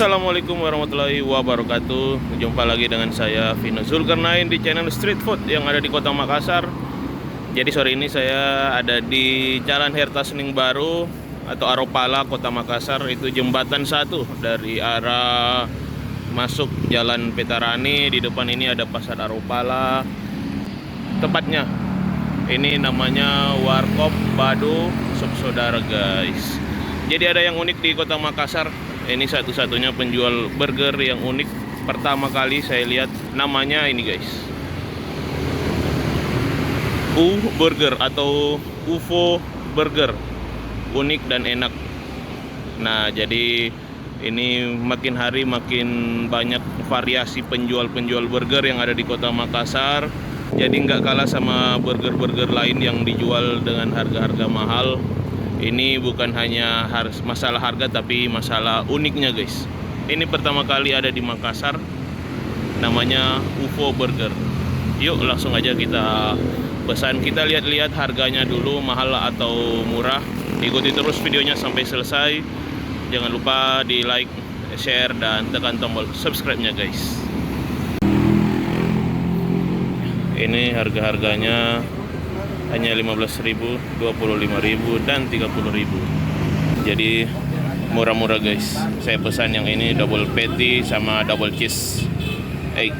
Assalamualaikum warahmatullahi wabarakatuh. Jumpa lagi dengan saya Vino Zulkarnain di channel Street Food yang ada di Kota Makassar. Jadi sore ini saya ada di Jalan Herta Sening Baru atau Aropala, Kota Makassar. Itu jembatan 1 dari arah masuk Jalan Petarani. Di depan ini ada Pasar Aropala. Tepatnya ini namanya Warkop Bado Sop Saudara, guys. Jadi ada yang unik di Kota Makassar. Ini satu-satunya penjual burger yang unik. Pertama kali saya lihat namanya ini, guys. Burger atau UFO Burger. Unik dan enak. Nah, jadi ini makin hari makin banyak variasi penjual-penjual burger yang ada di Kota Makassar. Jadi nggak kalah sama burger-burger lain yang dijual dengan harga-harga mahal. Ini bukan hanya masalah harga, tapi masalah uniknya, guys. Ini pertama kali ada di Makassar. Namanya UFO Burger. Yuk langsung aja kita pesan. Kita lihat-lihat harganya dulu, mahal atau murah. Ikuti terus videonya sampai selesai. Jangan lupa di like, share, dan tekan tombol subscribe-nya, guys. Ini harga-harganya hanya 15.000, 25.000, dan 30.000. Jadi murah-murah, guys. Saya pesan yang ini double patty sama double cheese egg.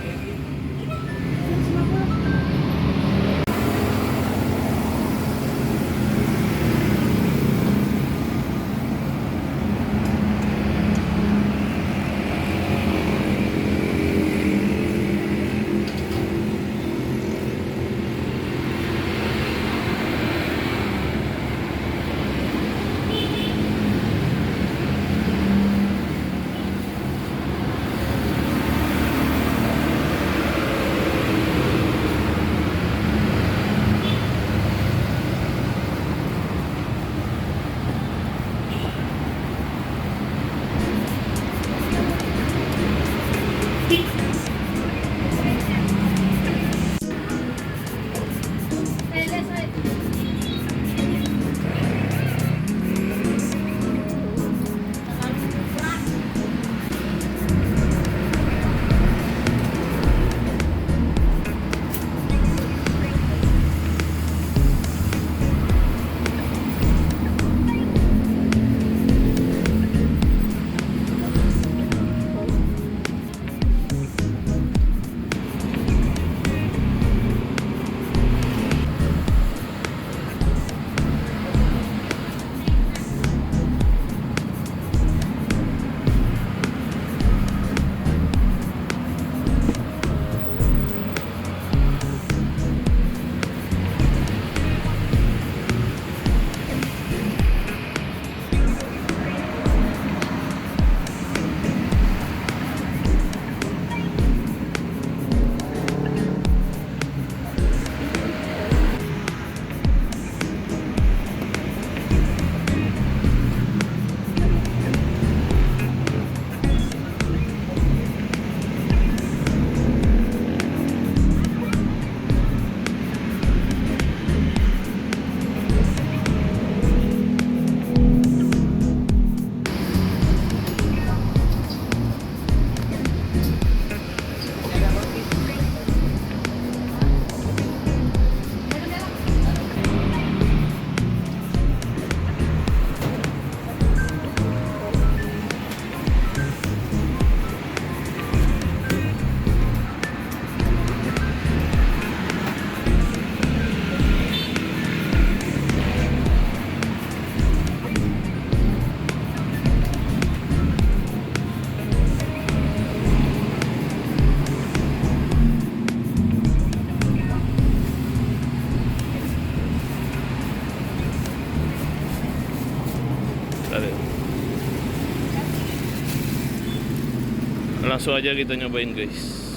Langsung aja kita nyobain, guys.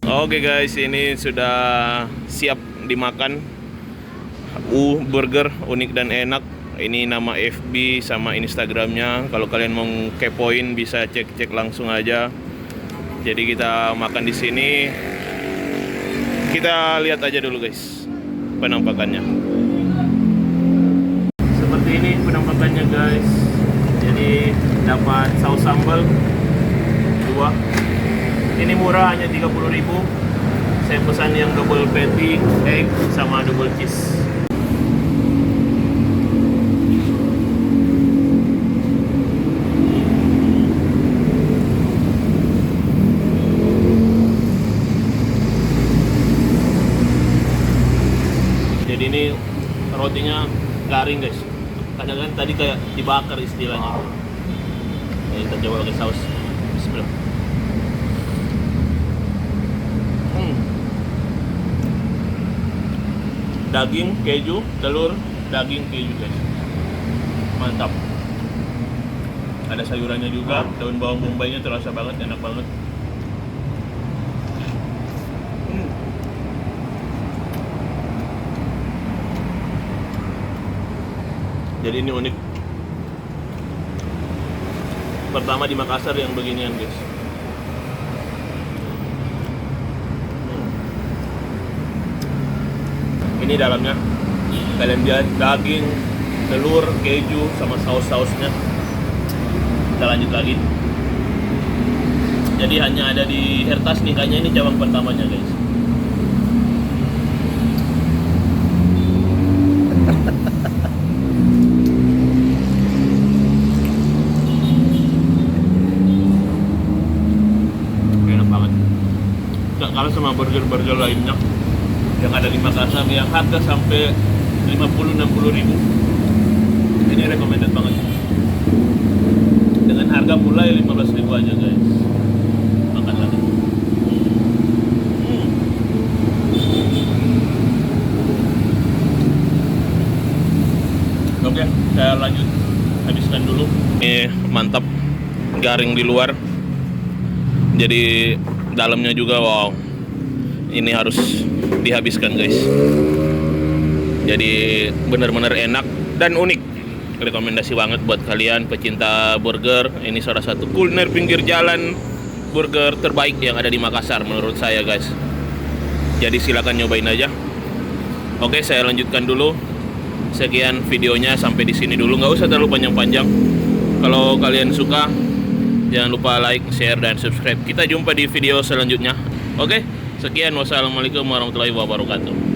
Oke, guys, ini sudah siap dimakan. Burger unik dan enak. Ini nama FB sama Instagramnya. Kalau kalian mau kepoin bisa cek langsung aja. Jadi kita makan di sini. Kita lihat aja dulu, guys, penampakannya. Seperti ini penampakannya, guys. Jadi dapat saus sambal dua. Ini murah, hanya 30.000. Saya pesan yang double patty, egg, sama double cheese. Jadi ini rotinya garing guys. Kadang kan tadi kayak dibakar istilahnya. Ini kita coba pakai saus. Bismillah. Daging, keju, telur, daging, keju guys. Mantap. Ada sayurannya juga, daun bawang bombaynya terasa banget, enak banget. Jadi ini unik. Pertama di Makassar yang beginian guys. Ini dalamnya kalian lihat daging, telur, keju, sama saus-sausnya. Kita lanjut lagi. Jadi hanya ada di Hertas nih, kayaknya ini cabang pertamanya guys. Enak banget. Gak kalah sama burger-burger lainnya yang ada di Makassar yang harga sampai 50-60 ribu. Ini recommended banget. Dengan harga mulai 15 ribu aja guys. Makan lagi. Oke, saya lanjut habiskan dulu. Ini mantap, garing di luar. Jadi dalamnya juga wow. Ini harus dihabiskan guys. Jadi benar-benar enak dan unik. Rekomendasi banget buat kalian pecinta burger. Ini salah satu kuliner pinggir jalan burger terbaik yang ada di Makassar menurut saya guys. Jadi silakan nyobain aja. Oke, saya lanjutkan dulu. Sekian videonya, sampai di sini dulu. Nggak usah terlalu panjang-panjang. Kalau kalian suka, jangan lupa like, share, dan subscribe. Kita jumpa di video selanjutnya. Oke, sekian. Wassalamualaikum warahmatullahi wabarakatuh.